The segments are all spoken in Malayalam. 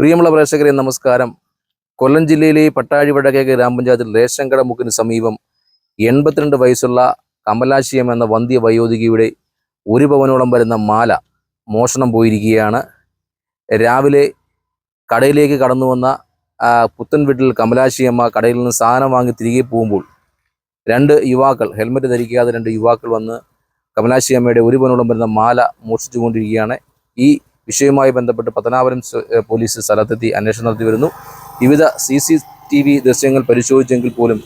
പ്രിയമുള്ള പ്രേക്ഷകരെ നമസ്കാരം. കൊല്ലം ജില്ലയിലെ പട്ടാഴി വടക്കേക്ക് ഗ്രാമപഞ്ചായത്തിൽ റേഷൻ കട മുക്കിന് സമീപം 82 വയസ്സുള്ള കമലാശിയം എന്ന വന്ധ്യ വയോധികയുടെ 1 പവനോളം വരുന്ന മാല മോഷണം പോയിരിക്കുകയാണ്. രാവിലെ കടയിലേക്ക് കടന്നു വന്ന പുത്തൻ വീട്ടിൽ കമലാശിയമ്മ കടയിൽ നിന്ന് സാധനം വാങ്ങി തിരികെ പോകുമ്പോൾ 2 യുവാക്കൾ, ഹെൽമെറ്റ് ധരിക്കാതെ 2 യുവാക്കൾ വന്ന് കമലാശിയമ്മയുടെ 1 പവനോളം വരുന്ന മാല മോഷ്ടിച്ചു കൊണ്ടിരിക്കുകയാണ്. ഈ വിഷയവുമായി ബന്ധപ്പെട്ട് പത്തനാപുരം പോലീസ് സ്ഥലത്തെത്തി അന്വേഷണം നടത്തി വരുന്നു. വിവിധ CCTV ദൃശ്യങ്ങൾ പരിശോധിച്ചെങ്കിൽ പോലും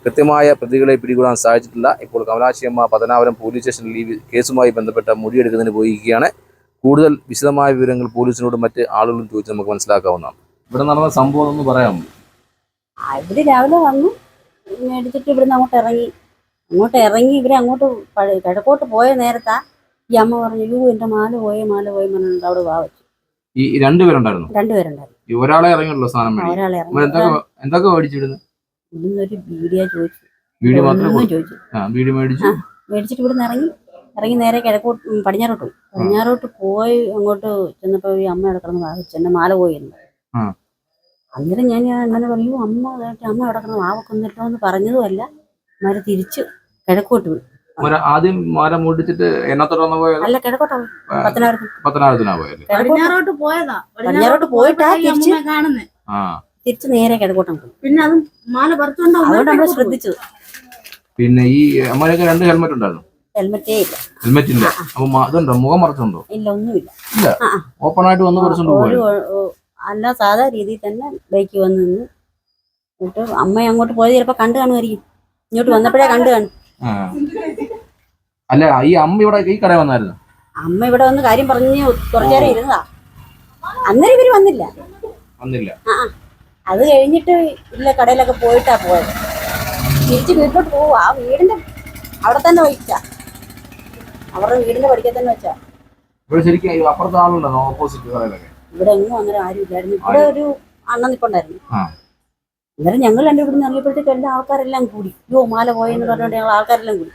കൃത്യമായ പ്രതികളെ പിടികൂടാൻ സാധിച്ചിട്ടില്ല. ഇപ്പോൾ കമലാശിയമ്മ പത്തനാപുരം പോലീസ് സ്റ്റേഷനിൽ കേസുമായി ബന്ധപ്പെട്ട മൊഴിയെടുക്കുന്നതിന് പോയിരിക്കുകയാണ്. കൂടുതൽ വിശദമായ വിവരങ്ങൾ പോലീസിനോടും മറ്റ് ആളുകളും ചോദിച്ച് നമുക്ക് മനസ്സിലാക്കാവുന്നതാണ്. ഇവിടെ നടന്ന സംഭവം ഒന്ന് പറയാമോ? ഇവര് രാവിലെ വന്നു മേടിച്ചിട്ട് ഇവിടുന്ന് അങ്ങോട്ട് ഇറങ്ങി ഇവര് അങ്ങോട്ട് കിഴക്കോട്ട് പോയ നേരത്താ ഈ അമ്മ പറഞ്ഞു, എന്റെ മാല പോയി പറഞ്ഞിട്ട് അവിടെ വാവച്ചു. ഈ രണ്ടുപേരുണ്ടായിരുന്നു. ഒരാളെ ഇറങ്ങിയുള്ളൂ സാധനം. എന്തൊക്കെ മേടിച്ചിരുന്നു? ഇവിടുന്നൊരു ബീഡിയാ ചോദിച്ചു. മേടിച്ചിട്ട് ഇവിടുന്ന് ഇറങ്ങി നേരെ കിഴക്കോട്ട് പടിഞ്ഞാറോട്ട് പോയി. അങ്ങോട്ട് ചെന്നപ്പോ ഈ അമ്മ കിടന്ന് വാവച്ചു, എന്റെ മാല പോയിരുന്നു. അന്നേരം ഞാൻ അങ്ങനെ പറയൂ, അമ്മ അവിടെ കിടന്ന് വാവക്കൊന്നിട്ടോ എന്ന് പറഞ്ഞതുമല്ല, മാല തിരിച്ച് കിഴക്കോട്ട് പോയി. ആദ്യം മാല മൂടിച്ചിട്ട് എന്നത്തോടെ പോയത്? അല്ല, കിഴക്കോട്ടാ പത്തനാപുരത്തിനാ പോയത്. പടിഞ്ഞാറോട്ട് പോയിട്ടാ തിരിച്ച് നേരെ കിഴക്കോട്ടം പോയി. പിന്നെ അത് മാല പറിച്ചോണ്ടോ, അതുകൊണ്ട് നമ്മൾ ശ്രദ്ധിച്ചത്. പിന്നെ ഈ അമ്മയൊക്കെ 2 ഹെൽമെറ്റ് ഉണ്ടായിരുന്നു? ഹെൽമെറ്റേ ഇല്ല. ഹെൽമെറ്റ് ഇല്ല. അപ്പൊ അതുണ്ടോ, മുഖം മറച്ചുണ്ടോ? ഇല്ല, ഒന്നുമില്ല. ഇല്ല, ഓപ്പൺ ആയിട്ട് വന്ന് പറിച്ചോണ്ട് അല്ല, സാധാ രീതിയിൽ തന്നെ ബൈക്ക് വന്ന് നിന്ന്. എന്നിട്ട് അമ്മ അങ്ങോട്ട് പോയത് ചിലപ്പോ കണ്ടു കാണുമായിരിക്കും. ഇങ്ങോട്ട് വന്നപ്പോഴേ കണ്ടു കാണും. അല്ല, ഈ അമ്മ ഇവിടെ ഈ കടയിൽ വന്നായിരുന്നു? അമ്മ ഇവിടെ വന്ന് കാര്യം പറഞ്ഞ് കുറച്ചേരം ഇരുന്നതാ. അന്നേരം ഇവര് വന്നില്ല. അത് കഴിഞ്ഞിട്ട് ഇല്ല, കടയിലൊക്കെ പോയിട്ടാ പോയത്. തിരിച്ച് വീട്ടിലോട്ട് പോവാ. ആ വീടിന്റെ അവിടെ തന്നെ വെച്ചാ, അവരുടെ വീടിന്റെ പഠിക്കാൻ തന്നെ വെച്ചാ. ഇവിടെ എങ്ങും അങ്ങനെ ആരും ഇല്ലായിരുന്നു. ഇവിടെ ഒരു അണ്ണൻ നിപ്പുണ്ടായിരുന്നു. അന്നേരം ഞങ്ങൾ 2 ഇവിടുന്ന് ഇറങ്ങിയപ്പോഴത്തേക്ക് എല്ലാ ആൾക്കാരെല്ലാം കൂടി, മാല പോയെന്ന് പറഞ്ഞുകൊണ്ട് ഞങ്ങൾ ആൾക്കാരെല്ലാം കൂടി.